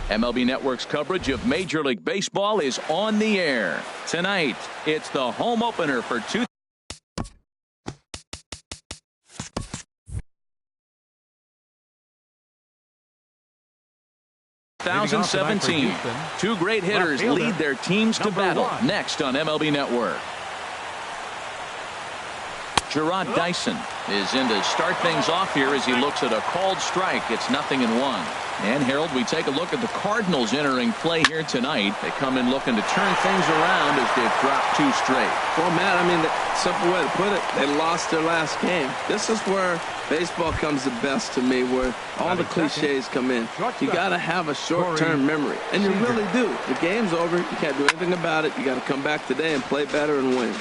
MLB Network's coverage of Major League Baseball is on the air. Tonight, it's the home opener for 2017. Two great hitters lead their teams to battle next on MLB Network. Gerard Dyson is in to start things off here as he looks at a called strike. It's 0-1. And Harold, we take a look at the Cardinals entering play here tonight. They come in looking to turn things around as they've dropped 2 straight. Well, Matt, I mean, the simple way to put it, they lost their last game. This is where baseball comes the best to me, where all the cliches come in. You got to have a short-term memory, and you really do. The game's over. You can't do anything about it. You got to come back today and play better and win.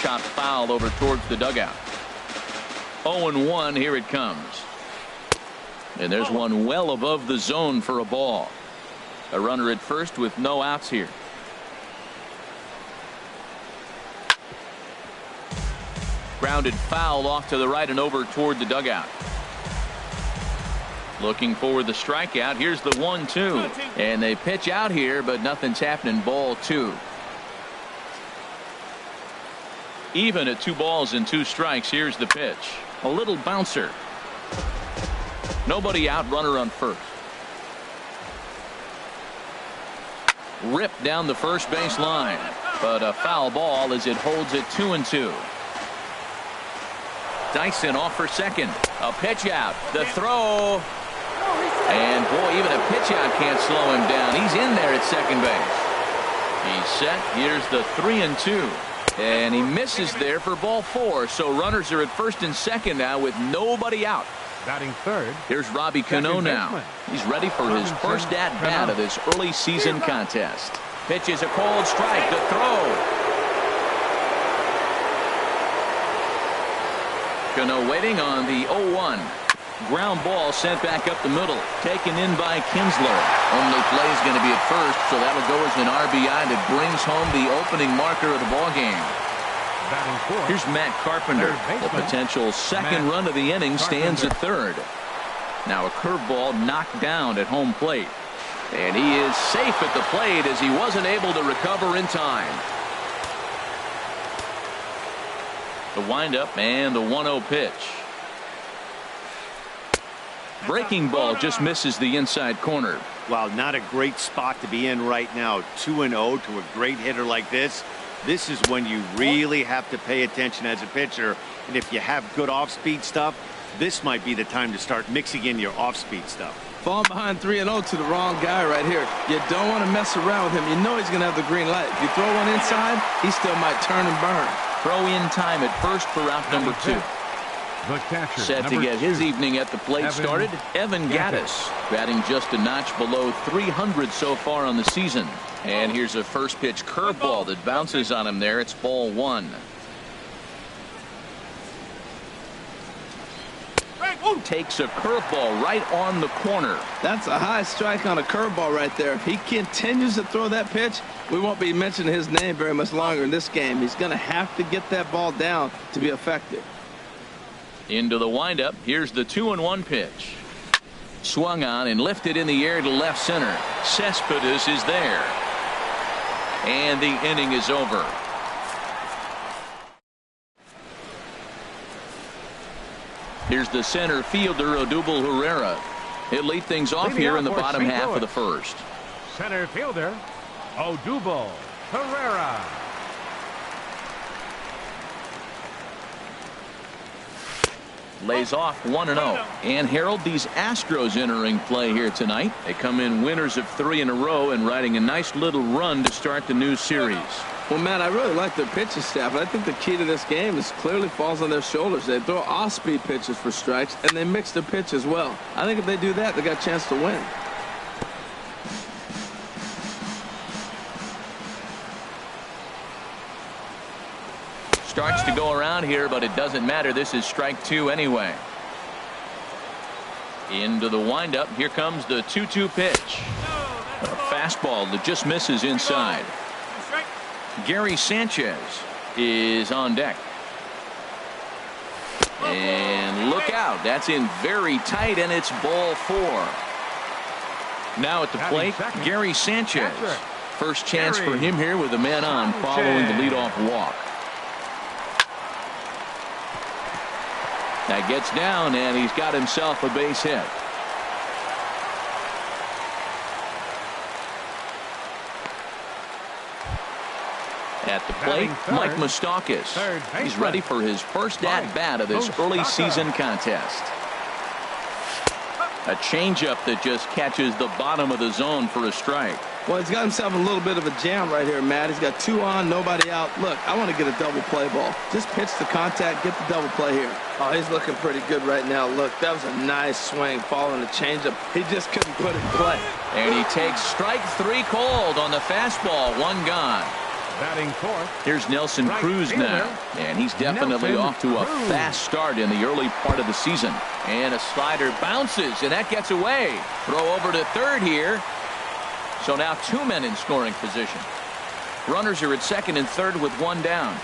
Chopped foul over towards the dugout. 0-1, here it comes. And there's one well above the zone for a ball. A runner at first with no outs here. Grounded foul off to the right and over toward the dugout. Looking for the strikeout. Here's the 1-2. And they pitch out here, but nothing's happening. Ball 2. Even at 2 balls and 2 strikes. Here's the pitch. A little bouncer. Nobody out, runner on first. Ripped down the first base line, but a foul ball as it holds it 2-2. Dyson off for second. A pitch out. The throw. And boy, even a pitch out can't slow him down. He's in there at second base. He's set. Here's the 3-2. And he misses there for ball 4. So runners are at first and second now with nobody out. Batting third. Here's Robbie Cano now. He's ready for his first at-bat of this early season contest. Pitches a cold strike. The throw. Cano waiting on the 0-1. Ground ball sent back up the middle. Taken in by Kinsler. Only play is going to be at first, so that'll go as an RBI that brings home the opening marker of the ballgame. Here's Matt Carpenter. The potential second run of the inning stands at third. Now a curveball knocked down at home plate. And he is safe at the plate as he wasn't able to recover in time. The windup and the 1-0 pitch. Breaking ball just misses the inside corner. Wow, not a great spot to be in right now. 2-0 to a great hitter like this. This is when you really have to pay attention as a pitcher. And if you have good off-speed stuff, this might be the time to start mixing in your off-speed stuff. Falling behind 3-0 to the wrong guy right here. You don't want to mess around with him. You know he's going to have the green light. If you throw one inside, he still might turn and burn. Throw in time at first for out number 2. Set to get his evening at the plate started, Evan Gattis, batting just a notch below 300 so far on the season. And here's a first pitch curveball that bounces on him there. It's ball 1. Takes a curveball right on the corner. That's a high strike on a curveball right there. If he continues to throw that pitch, we won't be mentioning his name very much longer in this game. He's going to have to get that ball down to be effective. Into the windup. Here's the 2-1 pitch. Swung on and lifted in the air to left center. Cespedes is there. And the inning is over. Here's the center fielder, Odubel Herrera. He'll lead things off here in the bottom half of the first. Center fielder, Odubel Herrera. Lays off 1-0. And Harold, these Astros entering play here tonight. They come in winners of 3 in a row and riding a nice little run to start the new series. Well, Matt, I really like their pitching staff. I think the key to this game is clearly falls on their shoulders. They throw off-speed pitches for strikes, and they mix their pitch as well. I think if they do that, they got a chance to win. Starts to go around here, but it doesn't matter. This is strike 2 anyway. Into the windup. Here comes the 2-2 pitch. A fastball that just misses inside. Gary Sanchez is on deck. And look out. That's in very tight, and it's ball 4. Now at the plate, Gary Sanchez. First chance for him here with a man on following the leadoff walk. That gets down, and he's got himself a base hit. At the plate, Mike Moustakas. He's ready for his first at-bat of this early season contest. A changeup that just catches the bottom of the zone for a strike. Well, he's got himself a little bit of a jam right here, Matt. He's got 2 on, nobody out. Look, I want to get a double play ball. Just pitch the contact, get the double play here. Oh, he's looking pretty good right now. Look, that was a nice swing following the changeup. He just couldn't put it in play. And he takes strike 3 cold on the fastball. 1 gone. Batting fourth. Here's Nelson Cruz now, and he's definitely off to a fast start in the early part of the season. And a slider bounces, and that gets away. Throw over to third here. So now 2 men in scoring position. Runners are at second and third with 1 down.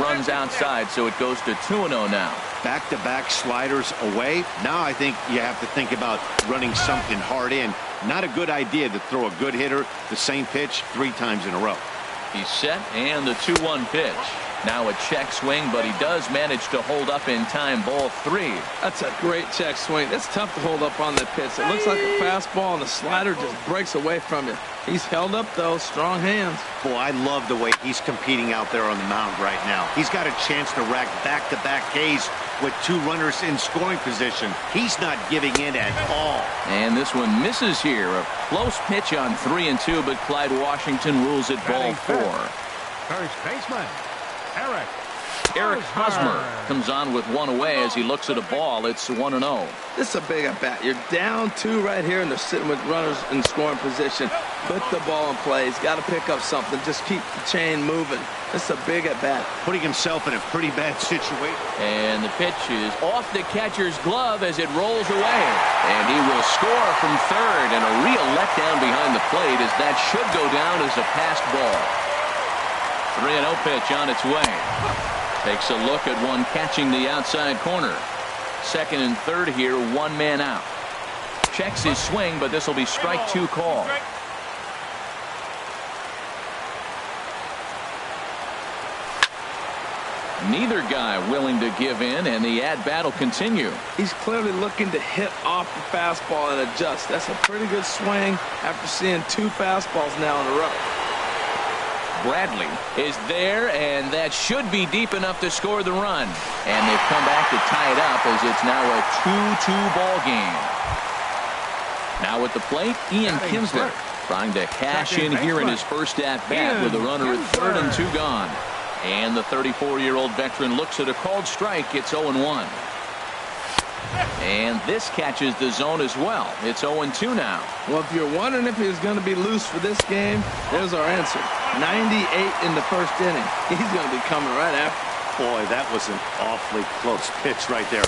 Runs outside, so it goes to 2-0 now. Back-to-back sliders away. Now I think you have to think about running something hard in. Not a good idea to throw a good hitter the same pitch 3 times in a row. He's set, and the 2-1 pitch. Now a check swing, but he does manage to hold up in time. Ball 3. That's a great check swing. It's tough to hold up on that pitch. It looks like a fastball, and the slider just breaks away from you. He's held up, though. Strong hands. Boy, I love the way he's competing out there on the mound right now. He's got a chance to rack back-to-back Ks with 2 runners in scoring position. He's not giving in at all. And this one misses here. A close pitch on 3 and 2, but Clyde Washington rules it ball 4. First baseman, Eric Hosmer comes on with 1 away as he looks at a ball. It's 1-0. This is a big at-bat. You're down 2 right here, and they're sitting with runners in scoring position. Put the ball in play. He's got to pick up something. Just keep the chain moving. This is a big at-bat. Putting himself in a pretty bad situation. And the pitch is off the catcher's glove as it rolls away. And he will score from third, and a real letdown behind the plate as that should go down as a passed ball. 3-0 pitch on its way. Takes a look at one catching the outside corner. Second and third here, 1 man out. Checks his swing, but this will be strike 2 call. Neither guy willing to give in, and the at-bat will continue. He's clearly looking to hit off the fastball and adjust. That's a pretty good swing after seeing 2 fastballs now in a row. Bradley is there, and that should be deep enough to score the run. And they've come back to tie it up as it's now a 2-2 ball game. Now at the plate, Ian Kinsler trying to cash in here in his first at-bat with a runner at third and 2 gone. And the 34-year-old veteran looks at a called strike. It's 0-1. And this catches the zone as well. It's 0-2 now. Well, if you're wondering if he was going to be loose for this game, there's our answer. 98 in the first inning. He's going to be coming right after. Boy, that was an awfully close pitch right there.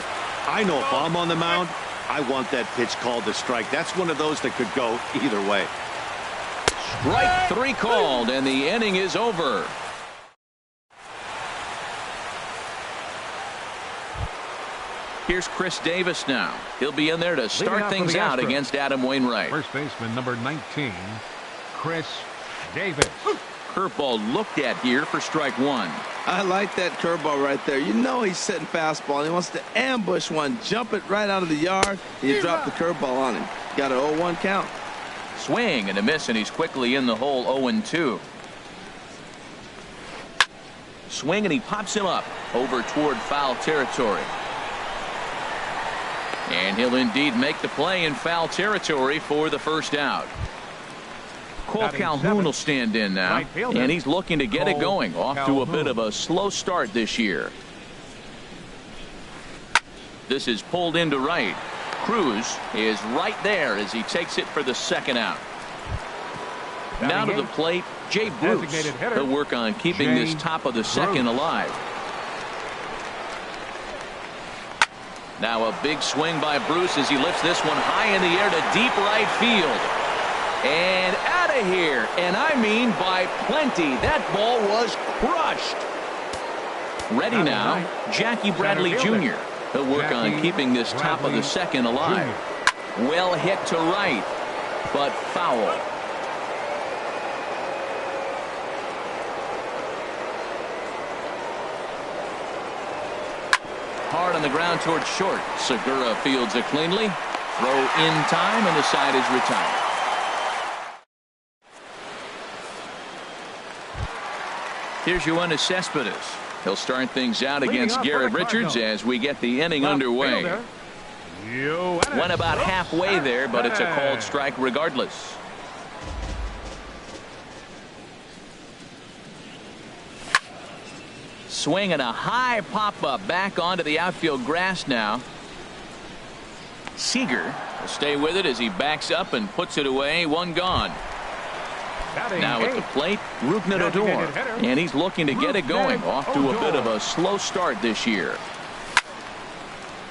I know if I'm on the mound, I want that pitch called a strike. That's one of those that could go either way. Strike 3 called, and the inning is over. Here's Chris Davis now. He'll be in there to start things out against Adam Wainwright. First baseman, number 19, Chris Davis. Curveball looked at here for strike 1. I like that curveball right there. You know he's setting fastball, and he wants to ambush one, jump it right out of the yard, and you drop the curveball on him. Got an 0-1 count. Swing and a miss, and he's quickly in the hole. 0-2. Swing, and he pops him up over toward foul territory. And he'll indeed make the play in foul territory for the first out. Cole Calhoun will stand in now, and he's looking to get it going. Off to a bit of a slow start this year. This is pulled into right. Cruz is right there as he takes it for the second out. Now to the plate, Jay Bruce. He'll work on keeping this top of the second alive. Now a big swing by Bruce as he lifts this one high in the air to deep right field. And out of here. And I mean by plenty. That ball was crushed. Ready now, Jackie Bradley Jr. He'll work on keeping this top of the second alive. Well hit to right, but foul. Hard on the ground towards short. Segura fields it cleanly. Throw in time, and the side is retired. Here's Yoenis Cespedes. He'll start things out against Garrett Richards as we get the inning underway. Went about halfway there, but it's a called strike regardless. Swing and a high pop-up back onto the outfield grass now. Seager will stay with it as he backs up and puts it away. One gone. Now at the plate, Rougned Odor, and he's looking to get it going. Off to a bit of a slow start this year.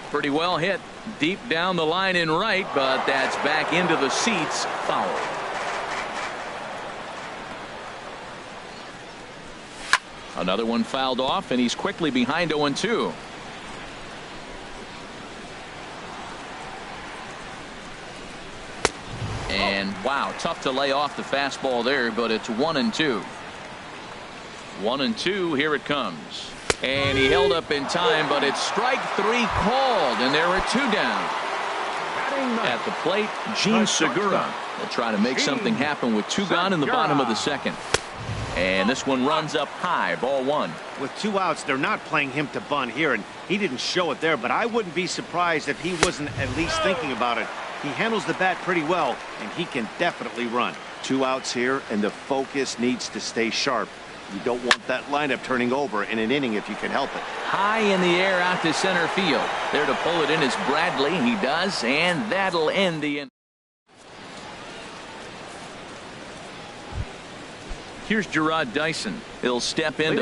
Pretty well hit deep down the line in right, but that's back into the seats. Foul. Another one fouled off, and he's quickly behind 0-2. And wow, tough to lay off the fastball there, but it's 1-2. 1-2, here it comes. And he held up in time, but it's strike 3 called, and there are 2 down. At the plate, Jean Segura will try to make something happen with 2 gone in the bottom of the second. And this one runs up high, ball 1. With 2 outs, they're not playing him to bunt here, and he didn't show it there, but I wouldn't be surprised if he wasn't at least thinking about it. He handles the bat pretty well, and he can definitely run. 2 outs here, and the focus needs to stay sharp. You don't want that lineup turning over in an inning if you can help it. High in the air out to center field. There to pull it in is Bradley. He does, and that'll end the inning. Here's Gerard Dyson. He'll step into.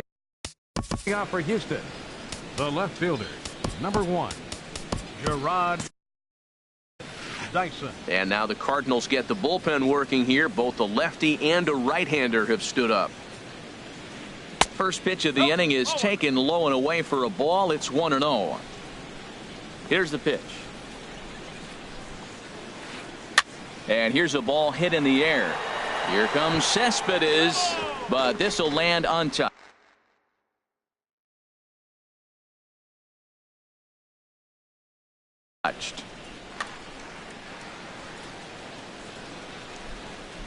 Out for Houston, the left fielder, number 1, Gerard Dyson. And now the Cardinals get the bullpen working here. Both a lefty and a right-hander have stood up. First pitch of the inning is taken low and away for a ball. It's 1-0. Here's the pitch. And here's a ball hit in the air. Here comes Cespedes, but this will land untouched.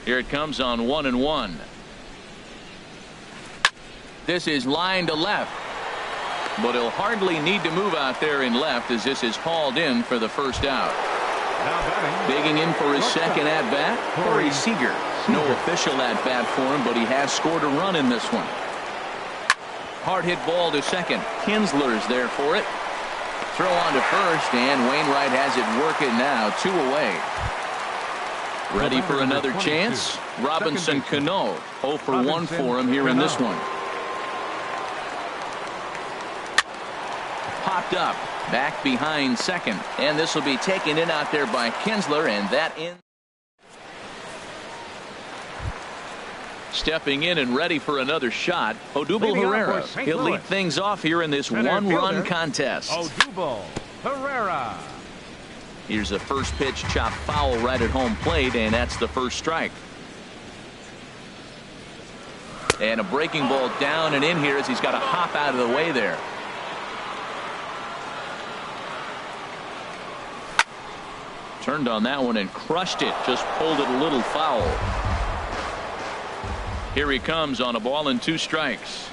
Here it comes on 1-1. This is line to left, but he'll hardly need to move out there in left as this is hauled in for the first out. Digging in for his second at-bat, Corey Seager. No official at-bat for him, but he has scored a run in this one. Hard hit ball to second. Kinsler's there for it. Throw on to first, and Wainwright has it working now. 2 away. Ready for another chance? Robinson Cano. 0 for 1 for him here in this one. Popped up. Back behind second. And this will be taken in out there by Kinsler, and that in. Stepping in and ready for another shot, Odubel Herrera. He'll lead things off here in this one-run contest. Odubel Herrera. Here's a first pitch chop foul right at home plate, and that's the first strike. And a breaking ball down and in here as he's got to hop out of the way there. Turned on that one and crushed it. Just pulled it a little foul. Here he comes on a ball and 2 strikes.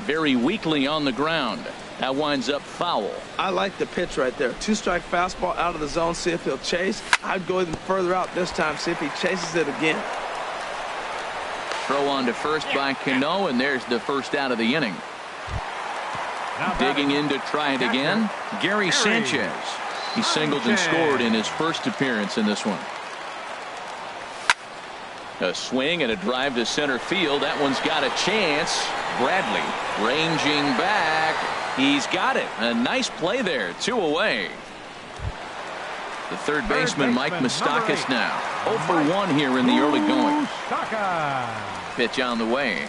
Very weakly on the ground. That winds up foul. I like the pitch right there. 2-strike fastball out of the zone. See if he'll chase. I'd go even further out this time. See if he chases it again. Throw on to first by Cano, and there's the first out of the inning. Digging in to try it again, Gary Sanchez. He singled and scored in his first appearance in this one. A swing and a drive to center field. That one's got a chance. Bradley ranging back. He's got it. A nice play there. 2 away. The third baseman, Mike Moustakas now. 0 for 1 here in the early going. Pitch on the way.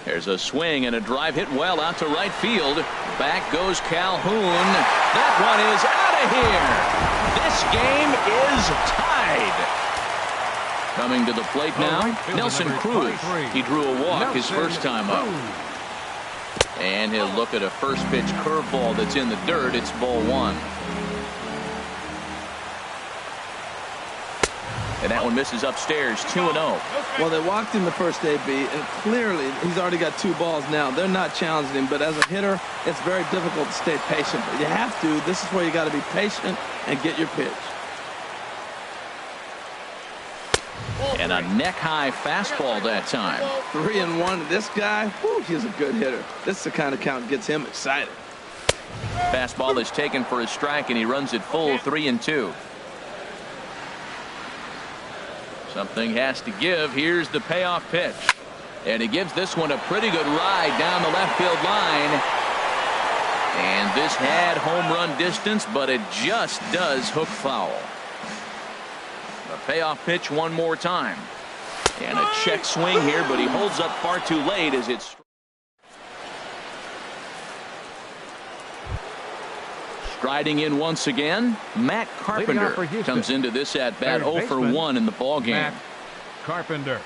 There's a swing and a drive hit well out to right field. Back goes Calhoun. That one is out of here. This game is tied. Coming to the plate now, Nelson Cruz. He drew a walk his first time up. And he'll look at a first pitch curveball that's in the dirt. It's ball one. And that one misses upstairs, 2-0. Well, they walked him the first AB, and clearly he's already got 2 balls now. They're not challenging him, but as a hitter, it's very difficult to stay patient. But you have to. This is where you got to be patient and get your pitch. And a neck-high fastball that time. 3-1. This guy, whew, he's a good hitter. This is the kind of count that gets him excited. Fastball is taken for a strike, and he runs it full, 3-2. Something has to give. Here's the payoff pitch. And he gives this one a pretty good ride down the left field line. And this had home run distance, but it just does hook foul. The payoff pitch one more time. And a check swing here, but he holds up far too late as it's... Striding in once again, Matt Carpenter comes into this at-bat 0 for 1 in the ballgame. Matt Carpenter.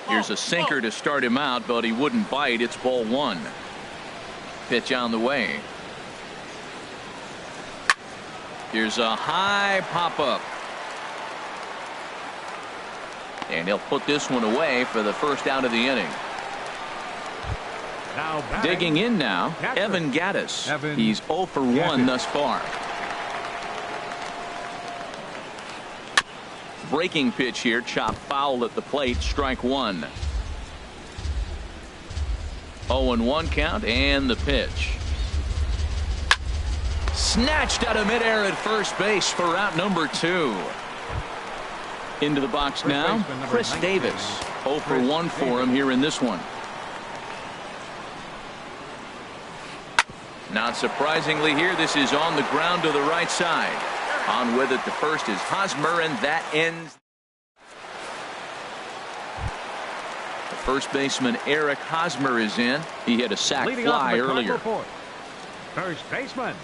Here's a sinker to start him out, but he wouldn't bite. It's ball one. Pitch on the way. Here's a high pop-up. And he'll put this one away for the first out of the inning. Now digging in now, Evan Gattis. He's 0 for 1 thus far. Breaking pitch here, chopped foul at the plate, strike one. 0-1 count, and the pitch. Snatched out of midair at first base for out number 2. Into the box now, Chris Davis. 0 for 1 for him here in this one. Not surprisingly here, this is on the ground to the right side. On with it, the first is Hosmer, and that ends. The first baseman, Eric Hosmer, is in. He had a sac fly earlier. First baseman,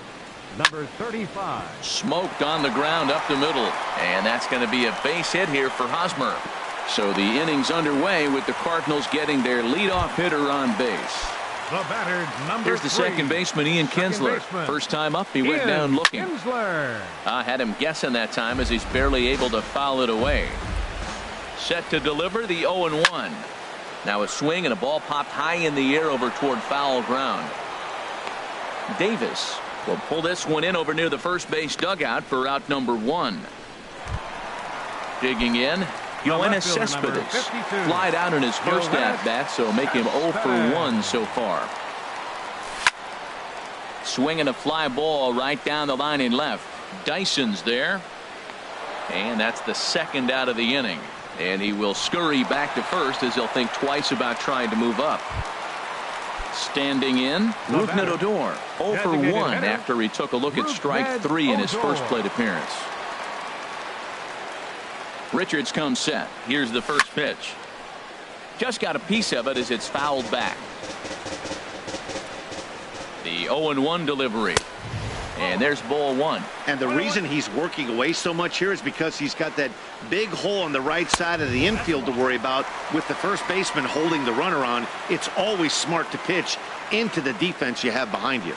number 35. Smoked on the ground up the middle. And that's going to be a base hit here for Hosmer. So the inning's underway with the Cardinals getting their leadoff hitter on base. The batter, number Here's the 3. second baseman, Ian Kinsler. First time up, he went down looking. Kinsler. I had him guessing that time as he's barely able to foul it away. Set to deliver the 0-1. Now a swing and a ball popped high in the air over toward foul ground. Davis will pull this one in over near the first base dugout for out number 1. Digging in, Yoenis Cespedes flied out in his first at-bat, so make him 0 for 1 so far. Swinging a fly ball right down the line in left. Dyson's there. And that's the second out of the inning. And he will scurry back to first as he'll think twice about trying to move up. Standing in, Rougned Odor. 0 for 1 after he took a look at strike 3 in his first plate appearance. Richards comes set. Here's the first pitch. Just got a piece of it as it's fouled back. The 0-1 delivery. And there's ball 1. And the reason he's working away so much here is because he's got that big hole on the right side of the infield to worry about with the first baseman holding the runner on. It's always smart to pitch into the defense you have behind you.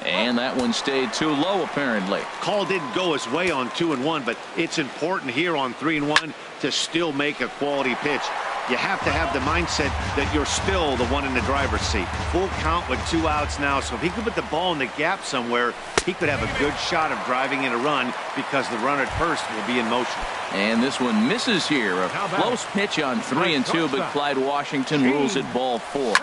And that one stayed too low, apparently. Call didn't go his way on 2-1, but it's important here on 3-1 to still make a quality pitch. You have to have the mindset that you're still the one in the driver's seat. Full count with 2 outs now, so if he could put the ball in the gap somewhere, he could have a good shot of driving in a run because the runner at first will be in motion. And this one misses here. A close pitch on 3-2, but Clyde Washington rules it ball 4.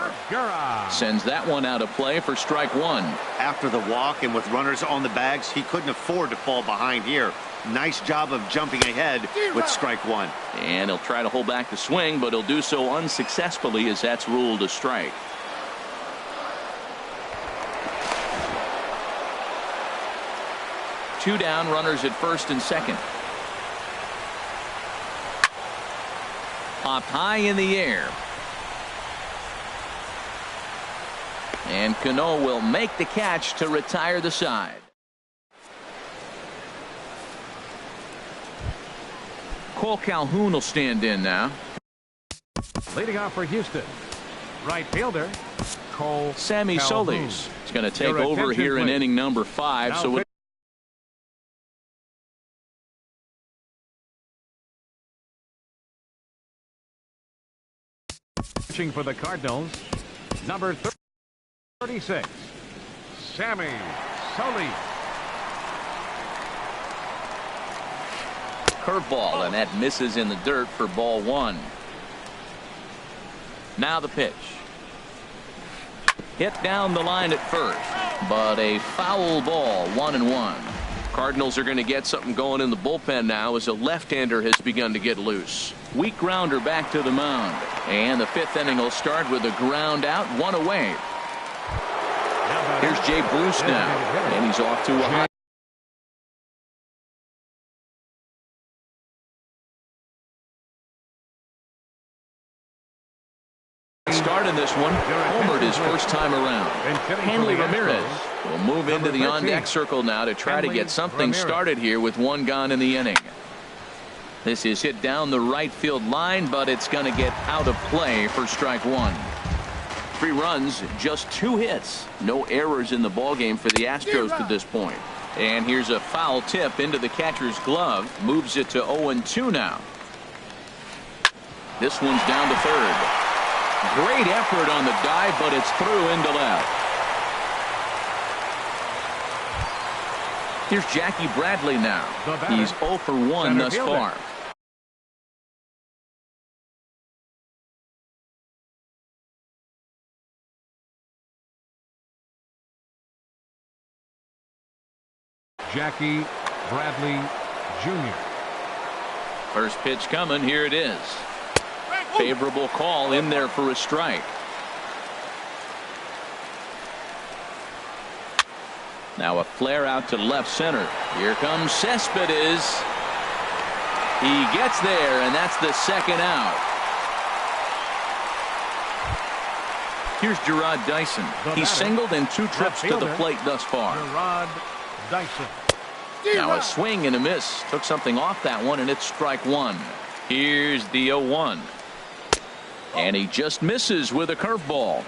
Sends that one out of play for strike 1. After the walk and with runners on the bags, he couldn't afford to fall behind here. Nice job of jumping ahead with strike 1. And he'll try to hold back the swing, but he'll do so unsuccessfully as that's ruled a strike. Two down, runners at first and second. Popped high in the air. And Cano will make the catch to retire the side. Cole Calhoun will stand in now. Leading off for Houston, right fielder Cole Sammy Calhoun. Solis is going to take over here in inning number 5. Now So pitching for the Cardinals, number 36, Sammy Solis. curveball, and that misses in the dirt for ball 1. Now the pitch. Hit down the line at first, but a foul ball, 1-1. Cardinals are going to get something going in the bullpen now as a left-hander has begun to get loose. Weak grounder back to the mound, and the 5th inning will start with a ground out, 1 away. Here's Jay Bruce now, and he's off to a high. Started this one, homered his first time around. Hanley Ramirez will move into the on-deck circle now to try to get something started here with 1 gone in the inning. This is hit down the right field line, but it's going to get out of play for strike 1. 3 runs, just 2 hits. No errors in the ballgame for the Astros to this point. And here's a foul tip into the catcher's glove. Moves it to 0-2 now. This one's down to third. Great effort on the dive, but it's through into left. Here's Jackie Bradley now. He's 0 for 1 thus far. Jackie Bradley Jr. First pitch coming. Here it is. Favorable call in there for a strike. Now a flare out to left center. Here comes Cespedes. He gets there, and that's the second out. Here's Gerard Dyson. He's singled in 2 trips to the plate thus far. Gerard Dyson. Now a swing and a miss. Took something off that one, and it's strike 1. Here's the 0-1. And he just misses with a curveball.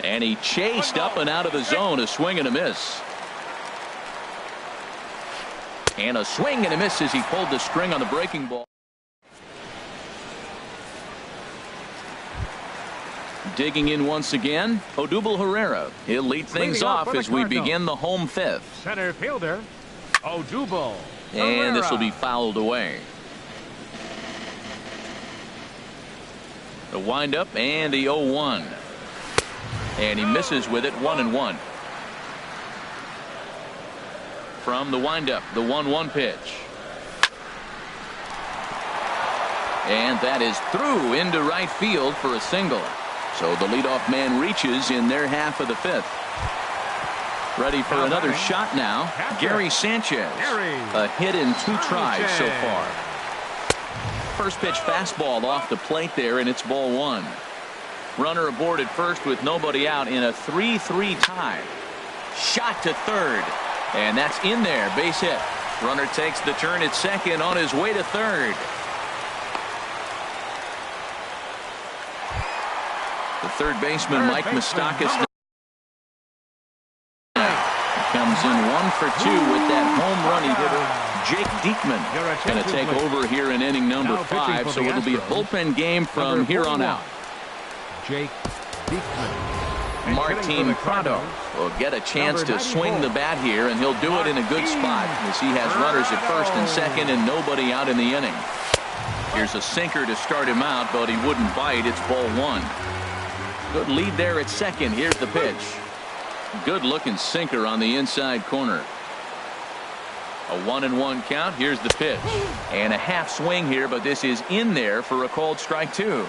And he chased up and out of the zone. A swing and a miss. And a swing and a miss as he pulled the string on the breaking ball. Digging in once again, Odubel Herrera. He'll lead things off as we begin the home 5th. Center fielder Odubel And this will be fouled away. The windup and the 0-1. And he misses with it, 1-1. From the windup, the 1-1 pitch. And that is through into right field for a single. So the leadoff man reaches in their half of the 5th. Ready for another shot now. Gary Sanchez. A hit in 2 tries so far. First pitch fastball off the plate there, and it's ball 1. Runner aboard at first with nobody out in a 3-3 tie. Shot to third, and that's in there. Base hit. Runner takes the turn at second on his way to third. The third baseman, Mike Moustakas, comes in 1 for 2 with that home run he hit. Jake Diekman going to take over here in inning number 5, so it'll be a bullpen game from here on out. Jake Diekman. Martin Prado will get a chance to swing the bat here, and he'll do it in a good spot as he has runners at first and second and nobody out in the inning. Here's a sinker to start him out, but he wouldn't bite. It's ball 1. Good lead there at second. Here's the pitch. Good looking sinker on the inside corner. A 1-1 count. Here's the pitch. And a half swing here, but this is in there for a called strike 2.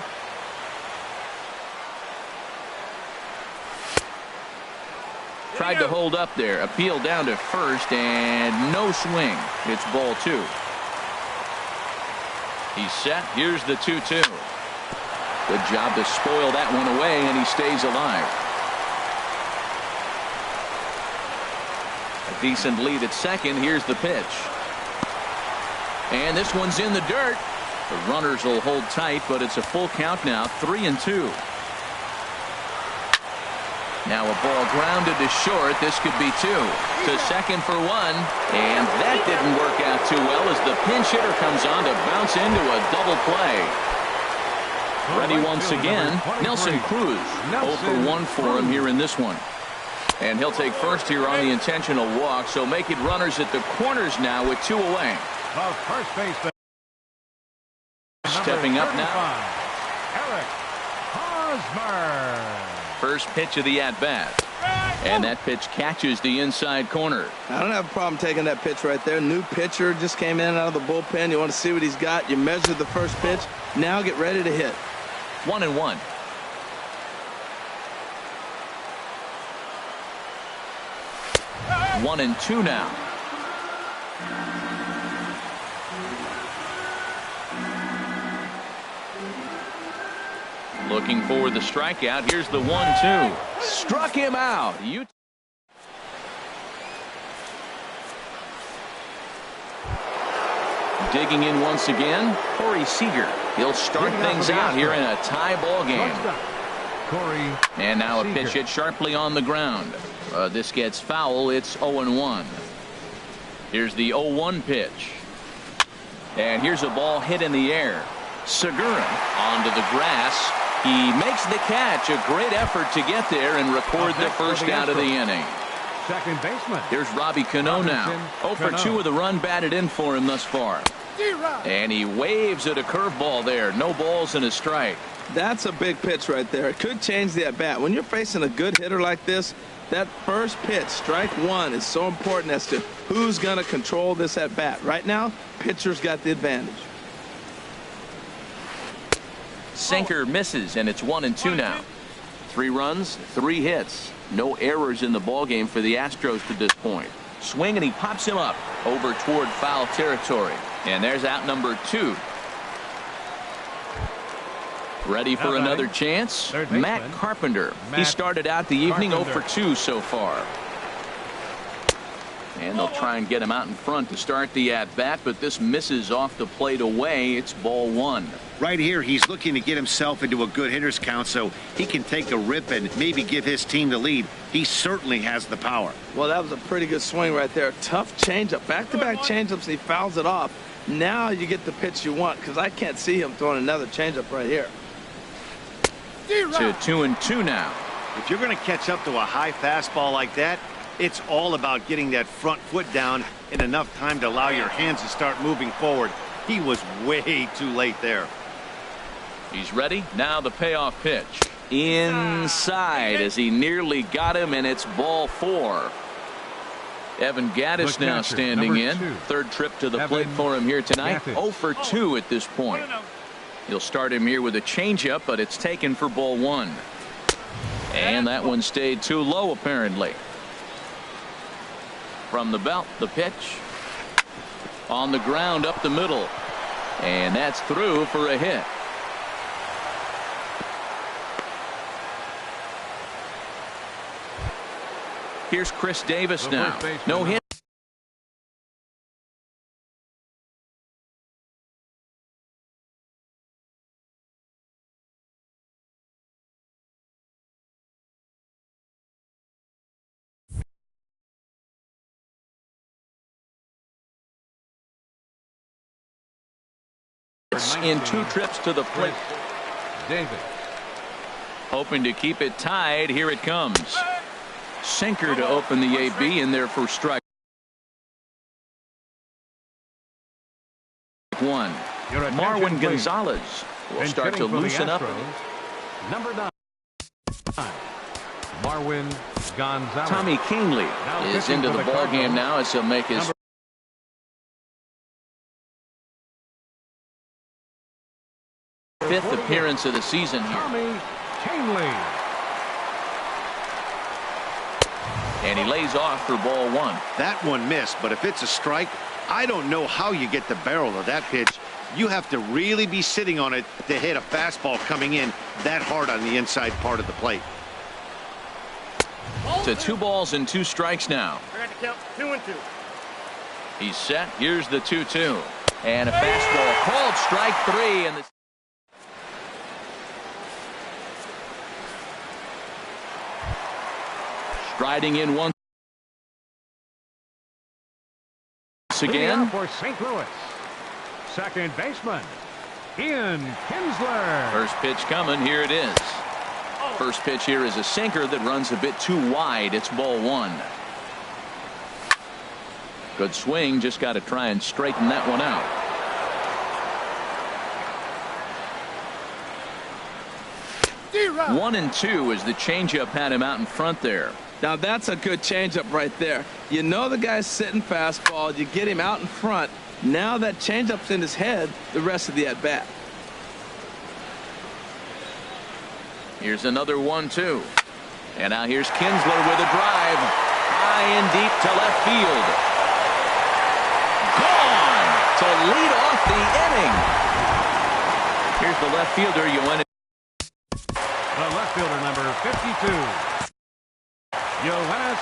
Tried to hold up there. Appeal down to first, and no swing. It's ball 2. He's set. Here's the 2-2. Good job to spoil that one away, and he stays alive. A decent lead at second. Here's the pitch. And this one's in the dirt. The runners will hold tight, but it's a full count now, 3-2. Now a ball grounded to short. This could be two. To second for one. And that didn't work out too well as the pinch hitter comes on to bounce into a double play. Ready once again, Nelson Cruz. 0 for 1 for him here in this one. And he'll take first here on the intentional walk, so make it runners at the corners now with 2 away. First baseman. Stepping up now. Eric Hosmer. First pitch of the at-bat. And that pitch catches the inside corner. I don't have a problem taking that pitch right there. New pitcher just came in out of the bullpen. You want to see what he's got. You measure the first pitch. Now get ready to hit. 1-1. One and two now. Looking for the strikeout. Here's the 1-2. Struck him out. Digging in once again, Corey Seager. He'll start things out here in a tie ball game. And now a pitch hit sharply on the ground. This gets foul. It's 0-1. Here's the 0-1 pitch. And here's a ball hit in the air. Segura onto the grass. He makes the catch. A great effort to get there and record the first out of the inning. Second baseman. Here's Robbie Cano now. 0 for 2 with a run batted in for him thus far. And he waves at a curveball there. No balls and a strike. That's a big pitch right there. It could change the at-bat. When you're facing a good hitter like this, that first pitch, strike one, is so important as to who's going to control this at-bat. Right now, pitcher's got the advantage. Sinker misses, and it's 1-2 now. 3 runs, 3 hits. No errors in the ballgame for the Astros to this point. Swing, and he pops him up over toward foul territory. And there's out number 2. Ready for another chance? Matt Carpenter. He started out the evening 0 for 2 so far. And they'll try and get him out in front to start the at-bat, but this misses off the plate away. It's ball 1. Right here, he's looking to get himself into a good hitter's count so he can take a rip and maybe give his team the lead. He certainly has the power. Well, that was a pretty good swing right there. Tough changeup. Back-to-back changeups, he fouls it off. Now you get the pitch you want, because I can't see him throwing another changeup right here. To 2-2 now. If you're going to catch up to a high fastball like that, it's all about getting that front foot down in enough time to allow your hands to start moving forward. He was way too late there. He's ready. Now the payoff pitch. Inside as he nearly got him, and it's ball 4. Evan Gattis now standing in. Third trip to the plate for him here tonight. 0 for 2 at this point. He'll start him here with a changeup, but it's taken for ball 1. And that one stayed too low apparently. From the belt, the pitch. On the ground up the middle. And that's through for a hit. Here's Chris Davis now. No hit. In 2 trips to the plate. David. Hoping to keep it tied. Here it comes. Sinker to open the AB in there for strike 1. Marwin Gonzalez will start to loosen up. Number 9. Marwin Gonzalez. Tommy Kingley is into the ball game now as he'll make his fifth appearance of the season here. Tommy Kingley. And he lays off for ball 1. That one missed, but if it's a strike, I don't know how you get the barrel of that pitch you have to really be sitting on it to hit a fastball coming in that hard on the inside part of the plate. To 2 balls and 2 strikes now. I got to count 2-2. He's set. Here's the 2-2. And a fastball called strike 3. And the striding in once again. For St. Louis, second baseman, Ian Kinsler. First pitch coming. Here it is. First pitch here is a sinker that runs a bit too wide. It's ball 1. Good swing. Just got to try and straighten that one out. D-Rock. 1-2 as the changeup had him out in front there. Now that's a good changeup right there. You know the guy's sitting fastball. You get him out in front. Now that changeup's in his head the rest of the at-bat. Here's another 1-2. And now here's Kinsler with a drive. High and deep to left field. Gone to lead off the inning. Here's the left fielder. You went. The left fielder, number 52, Yoenis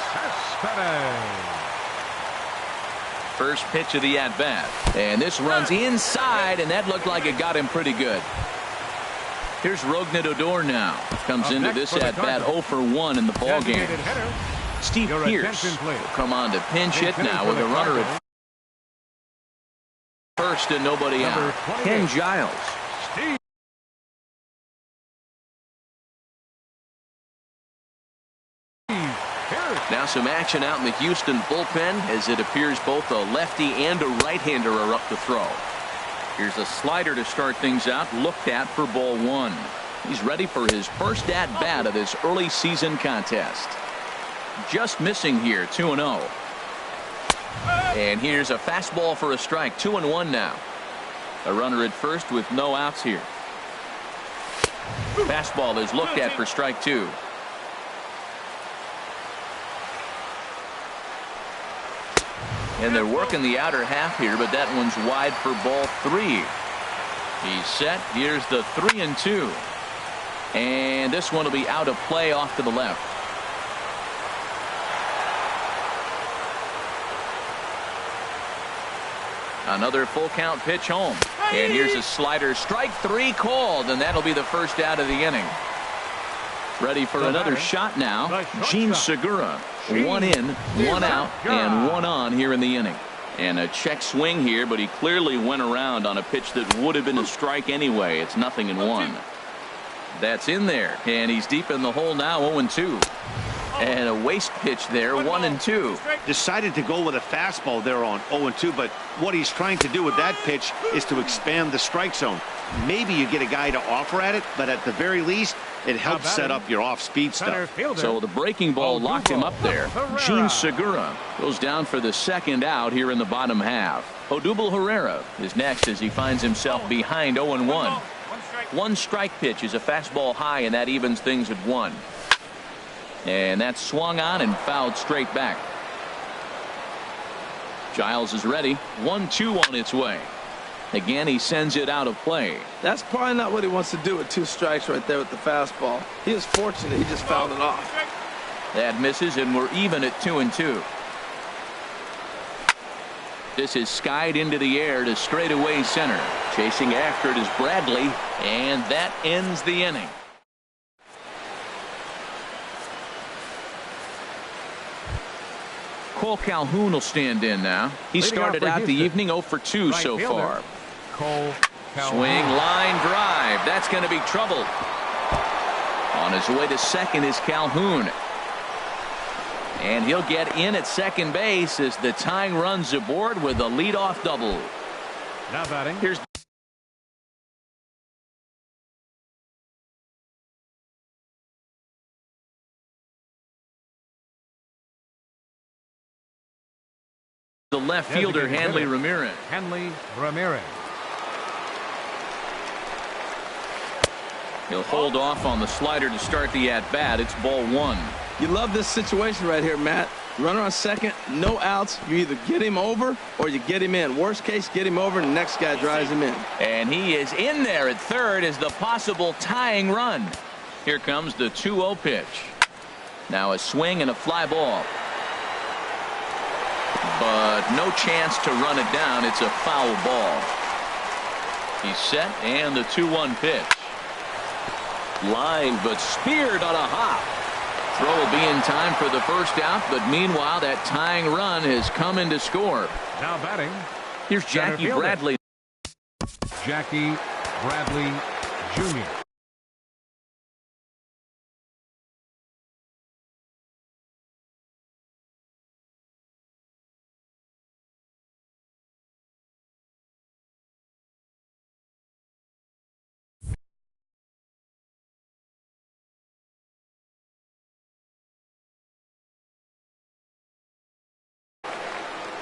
Cespedes. First pitch of the at-bat. And this runs inside, and that looked like it got him pretty good. Here's Rougned Odor now. Comes Up into next this for the at-bat Cardinals. 0 for 1 in the ballgame. Designated hitter, Steve Your Pierce attention, please. will come on to pinch hit Hitting now for with the a runner Cardinals. at first and nobody Number out. 28. Ken Giles. Steve Pierce. Now some action out in the Houston bullpen as it appears both a lefty and a right-hander are up to throw. Here's a slider to start things out, looked at for ball 1. He's ready for his first at-bat of this early season contest. Just missing here, 2-0. And here's a fastball for a strike, 2-1 now. A runner at first with no outs here. Fastball is looked at for strike 2. And they're working the outer half here, but that one's wide for ball 3. He's set. Here's the 3-2. And this one will be out of play off to the left. Another full count pitch home. And here's a slider. Strike 3 called, and that'll be the first out of the inning. Ready for another shot now. Gene Segura. 1 in, 1 out, and 1 on here in the inning. And a check swing here, but he clearly went around on a pitch that would have been a strike anyway. It's 0-1. That's in there, and he's deep in the hole now, 0-2. And a waste pitch there, 1-2. Decided to go with a fastball there on 0-2, but what he's trying to do with that pitch is to expand the strike zone. Maybe you get a guy to offer at it, but at the very least, it helps set up your off-speed stuff. So the breaking ball locked him up there. Gene Segura goes down for the second out here in the bottom half. Odubel Herrera is next as he finds himself behind 0-1. One strike pitch is a fastball high, and that evens things at 1. And that's swung on and fouled straight back. Giles is ready. 1-2 on its way. Again, he sends it out of play. That's probably not what he wants to do with 2 strikes right there with the fastball. He was fortunate he just fouled it off. That misses, and we're even at 2-2. This is skied into the air to straightaway center. Chasing after it is Bradley, and that ends the inning. Cole Calhoun will stand in now. He started out the evening 0 for 2 so far. Cole Calhoun. Swing, line drive. That's going to be trouble. On his way to second is Calhoun. And he'll get in at second base as the tying runs aboard with a leadoff double. Now batting. Here's the left fielder, Hanley Ramirez. Hanley Ramirez. He'll hold off on the slider to start the at-bat. It's ball 1. You love this situation right here, Matt. Runner on second, no outs. You either get him over or you get him in. Worst case, get him over and the next guy drives him in. And he is in there at third as the possible tying run. Here comes the 2-0 pitch. Now a swing and a fly ball. But no chance to run it down. It's a foul ball. He's set, and the 2-1 pitch. Line, but speared on a hop. Throw will be in time for the first out, but meanwhile that tying run has come in to score. Now batting. Here's Jackie Bradley. Jackie Bradley Jr.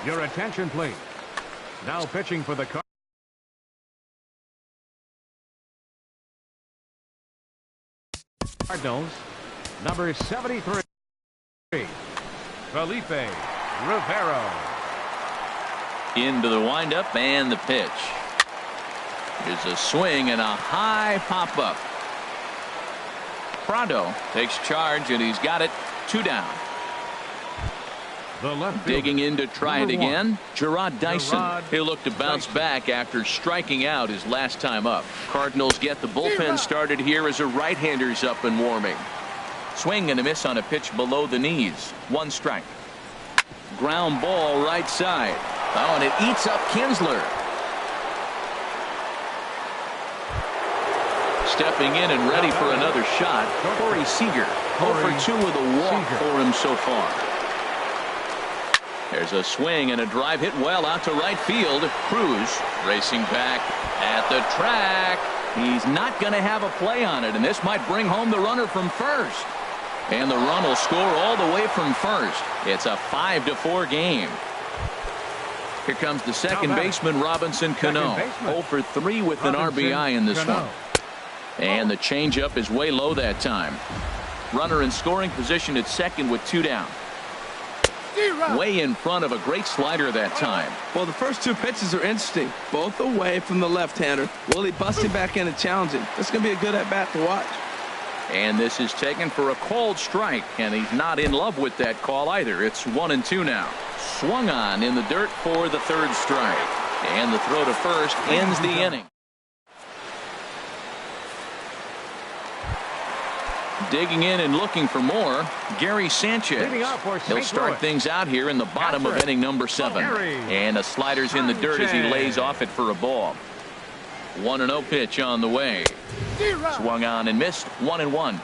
Your attention, please. Now pitching for the Cardinals, number 73, Felipe Rivero. Into the windup and the pitch. Here's a swing and a high pop-up. Prado takes charge, and he's got it. 2 down. The left Digging in to try it again, Gerard Dyson. Gerard He'll look to bounce back after striking out his last time up. Cardinals get the bullpen started here as a right-hander's up and warming. Swing and a miss on a pitch below the knees. 1 strike. Ground ball right side. Oh, and it eats up Kinsler. Stepping in and ready for another shot, Corey Seager. 0 for 2 with a walk for him so far. There's a swing and a drive hit well out to right field. Cruz racing back at the track. He's not going to have a play on it, and this might bring home the runner from first. And the run will score all the way from first. It's a 5-4 game. Here comes the second baseman, Robinson Cano. 0 for 3 with an RBI in this one. And the changeup is way low that time. Runner in scoring position at second with 2 down. Way in front of a great slider that time. Well, the first 2 pitches are interesting. Both away from the left-hander. Will he bust it back in and challenge him? This is going to be a good at-bat to watch. And this is taken for a called strike, and he's not in love with that call either. It's 1-2 now. Swung on in the dirt for the 3rd strike. And the throw to first ends the inning. Digging in and looking for more, Gary Sanchez. He'll start things out here in the bottom of inning number 7. And the slider's in the dirt as he lays off it for a ball. 1-0 pitch on the way. Swung on and missed. 1-1.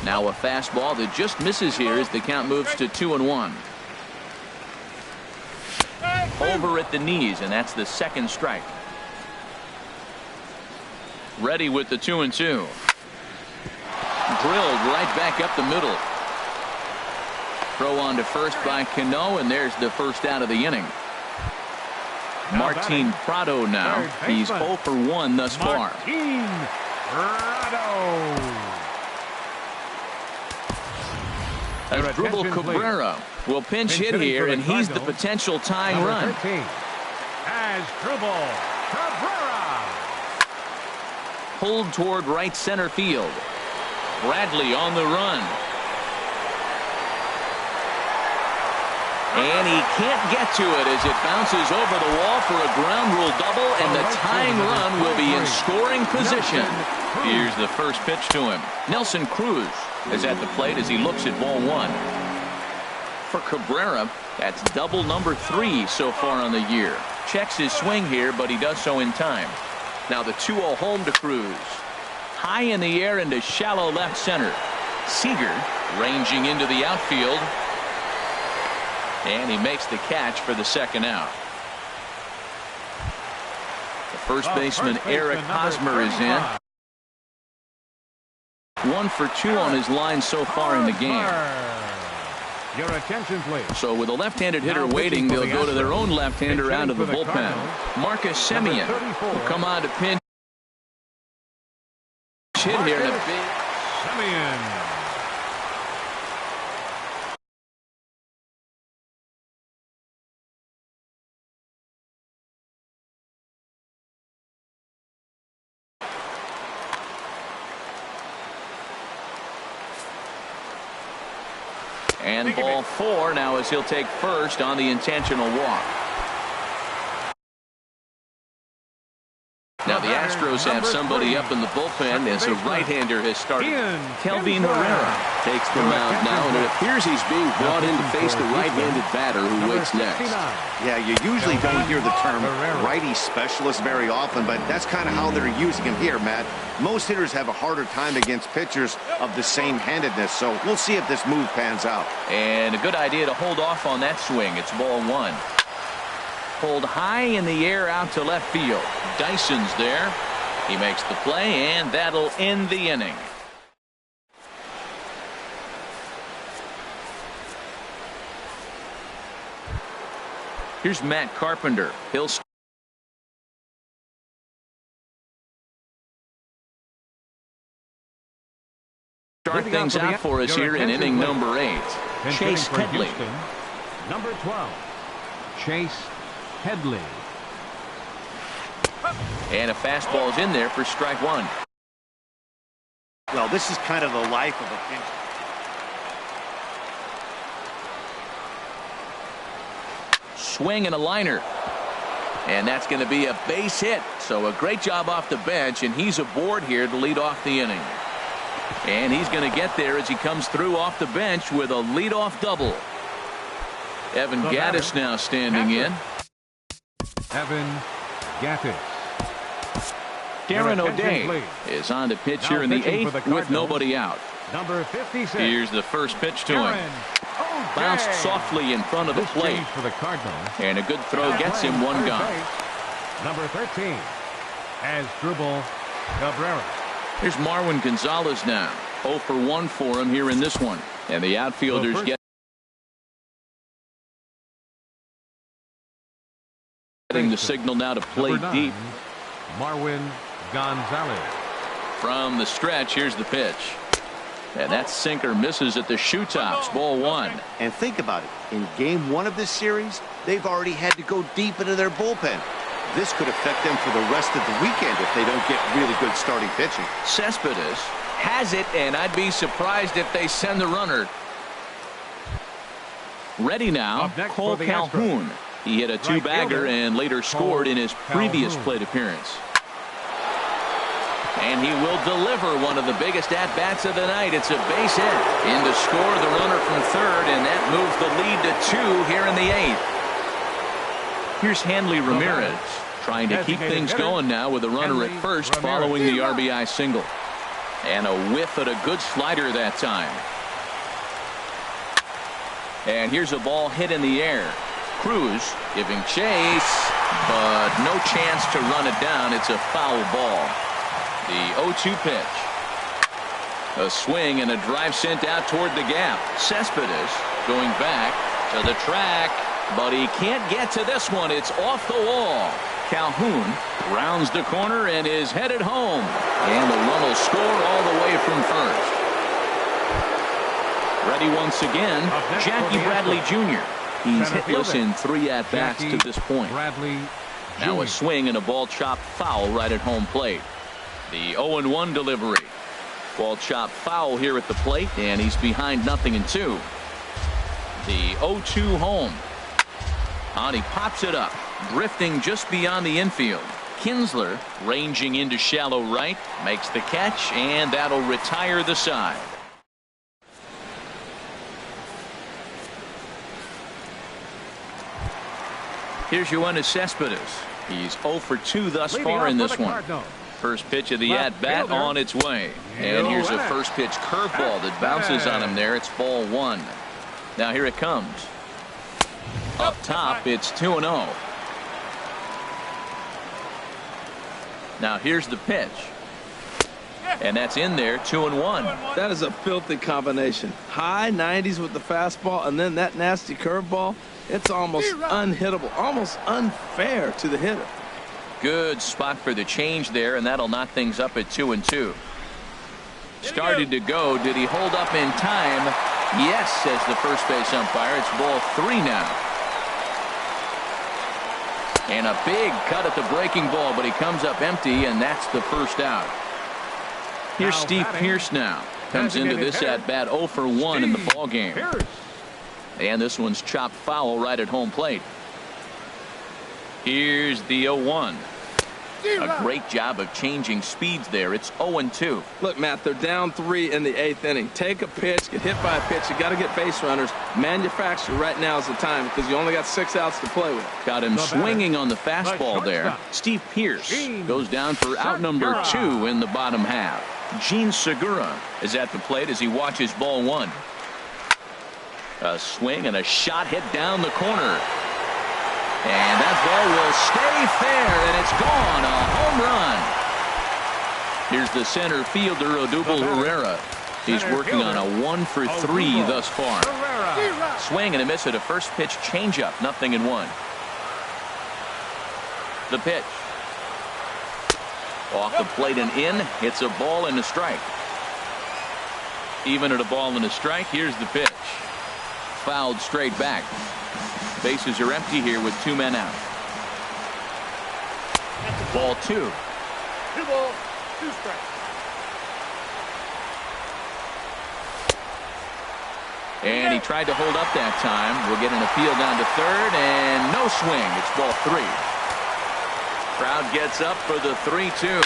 Now a fastball that just misses here as the count moves to 2-1. Over at the knees, and that's the 2nd strike. Ready with the 2-2. Drilled right back up the middle. Throw on to first by Cano, and there's the first out of the inning. Martin Prado now. He's 0 for 1 thus far. Martin Prado. Asdrubal Cabrera will pinch hit here, and he's the potential tying run. Asdrubal Cabrera. Pulled toward right center field. Bradley on the run. And he can't get to it as it bounces over the wall for a ground rule double, and the tying run will be in scoring position. Here's the first pitch to him. Nelson Cruz is at the plate as he looks at ball 1. For Cabrera, that's double number 3 so far on the year. Checks his swing here, but he does so in time. Now the 2-0 home to Cruz. High in the air into shallow left center. Seager ranging into the outfield. And he makes the catch for the 2nd out. The first baseman, Eric Hosmer, is in. 1 for 2 on his line so far in the game. Your attention, please. So with a left-handed hitter waiting, they'll go to their own left-hander out of the bullpen. Marcus Semien will come on to pinch hit here. Simeon. And ball 4 now as he'll take first on the intentional walk. Now the Astros have somebody up in the bullpen as a right-hander has started. Kelvin Herrera takes the mound now, and it appears he's being brought in to face the right-handed batter who waits next. Yeah, you usually don't hear the term righty specialist very often, but that's kind of how they're using him here, Matt. Most hitters have a harder time against pitchers of the same handedness, so we'll see if this move pans out. And a good idea to hold off on that swing. It's ball 1. Pulled high in the air out to left field. Dyson's there. He makes the play, and that'll end the inning. Here's Matt Carpenter. He'll start things out for us here in inning number 8. Chase Headley. Number 12, Chase Headley. And a fastball's in there for strike 1. Well, this is kind of the life of a pinch. Swing and a liner. And that's going to be a base hit. So a great job off the bench, and he's aboard here to lead off the inning. And he's going to get there as he comes through off the bench with a leadoff double. Evan Gattis now standing in. Evan Gattis. Darren O'Day is on to pitch here in the 8th with nobody out. Number 56. Here's the first pitch to him. Bounced softly in front of the plate. For the Cardinals. And a good throw gets him one gone. Number 13. Asdrubal Cabrera. Here's Marwin Gonzalez now. 0 for 1 for him here in this one. And the outfielders getting the signal now to play deep. Marwin Gonzalez. From the stretch, here's the pitch. And that sinker misses at the shoe tops. Ball 1. And think about it. In game 1 of this series, they've already had to go deep into their bullpen. This could affect them for the rest of the weekend if they don't get really good starting pitching. Cespedes has it, and I'd be surprised if they send the runner. Ready now, Cole Calhoun. He hit a 2-bagger and later scored in his previous plate appearance. And he will deliver one of the biggest at-bats of the night. It's a base hit. In to score the runner from third, and that moves the lead to 2 here in the 8th. Here's Hanley Ramirez trying to keep things going now with a runner at first following the RBI single. And a whiff at a good slider that time. And here's a ball hit in the air. Cruz giving chase, but no chance to run it down. It's a foul ball. The 0-2 pitch. A swing and a drive sent out toward the gap. Cespedes going back to the track, but he can't get to this one. It's off the wall. Calhoun rounds the corner and is headed home. And the run will score all the way from first. Ready once again, Jackie Bradley Jr. He's hitless in 3 at-bats to this point. Now a swing and a ball chopped foul right at home plate. The 0-1 delivery. Ball chopped foul here at the plate, and he's behind 0-2. The 0-2 home. And he pops it up, drifting just beyond the infield. Kinsler ranging into shallow right, makes the catch, and that'll retire the side. Here's Yoenis Cespedes. He's 0 for 2 thus far in this one. First pitch of the at-bat on its way. And here's a first pitch curveball that bounces on him there. It's ball 1. Now here it comes. Up top, it's 2-0. Now here's the pitch. And that's in there, 2-1. That is a filthy combination. High 90s with the fastball, and then that nasty curveball. It's almost unhittable, almost unfair to the hitter. Good spot for the change there, and that'll knock things up at 2-2. Started to go. Did he hold up in time? Yes, says the first base umpire. It's ball 3 now. And a big cut at the breaking ball, but he comes up empty, and that's the first out. Here's Steve Pearce now. Comes into this at-bat 0 for 1 in the ballgame. And this one's chopped foul right at home plate. Here's the 0-1. A great job of changing speeds there. It's 0-2. Look, Matt, they're down 3 in the 8th inning. Take a pitch, get hit by a pitch. You got to get base runners. Manufacture right now is the time because you only got 6 outs to play with. Got him swinging on the fastball there. Steve Pearce goes down for out number 2 in the bottom half. Gene Segura is at the plate as he watches ball 1. A swing and a shot hit down the corner. And that ball will stay fair, and it's gone. A home run. Here's the center fielder, Odubel Herrera. He's working on a 1 for 3 thus far. Swing and a miss at a first pitch changeup. 0-1. The pitch. Off the plate and in. It's a ball and a strike. Even at a ball and a strike, here's the pitch. Fouled straight back. Bases are empty here with 2 men out. Ball 2. 2 balls, 2 strikes. And he tried to hold up that time. We'll get an appeal down to third, and no swing. It's ball 3. Crowd gets up for the 3-2.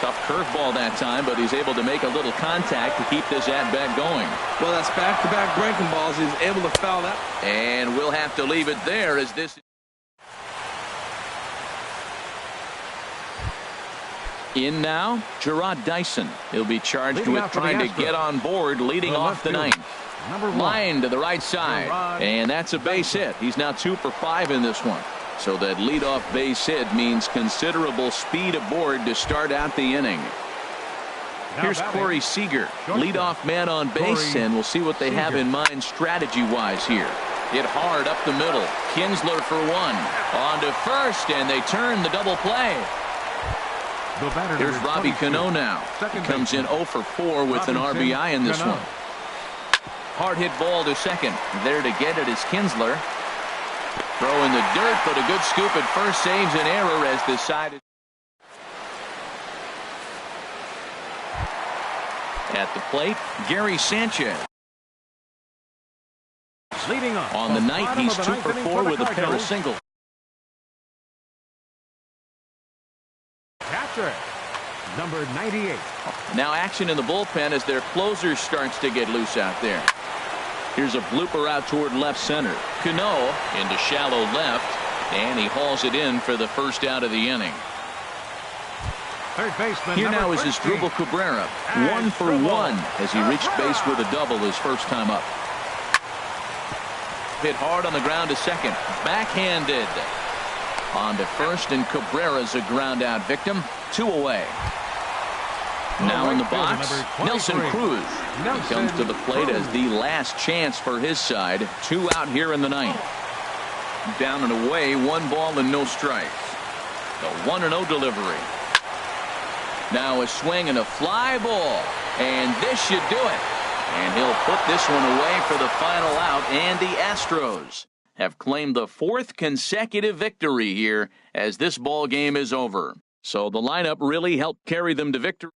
Tough curveball that time, but he's able to make a little contact to keep this at-bat going. Well, that's back-to-back breaking balls. He's able to foul that. And we'll have to leave it there as this. In now, Gerard Dyson. He'll be charged with trying to get on board leading off the 9th. Line to the right side, and that's a base hit. He's now 2 for 5 in this one. So that leadoff base hit means considerable speed aboard to start out the inning. Here's Corey Seager, leadoff man on base, and we'll see what they have in mind strategy-wise here. Hit hard up the middle. Kinsler for 1. On to first, and they turn the double play. Here's Robbie Cano now. He comes in 0 for 4 with an RBI in this one. Hard hit ball to second. There to get it is Kinsler. Throw in the dirt, but a good scoop at first saves an error as this side is. At the plate, Gary Sanchez. Leading off. On the night, he's 2 for 4 with a pair of singles. Catcher, number 98. Now action in the bullpen as their closer starts to get loose out there. Here's a blooper out toward left center. Cano into shallow left, and he hauls it in for the first out of the inning. Third baseman. Here now is Asdrubal Cabrera, 1 for 1 as he reached base with a double his first time up. Hit hard on the ground to second. Backhanded. On to first, and Cabrera's a ground out victim. 2 away. Now in the box, Nelson Cruz. He comes to the plate as the last chance for his side. 2 out here in the 9th. Down and away, 1 ball and no strikes. The 1-0 delivery. Now a swing and a fly ball. And this should do it. And he'll put this one away for the final out. And the Astros have claimed the 4th consecutive victory here as this ball game is over. So the lineup really helped carry them to victory.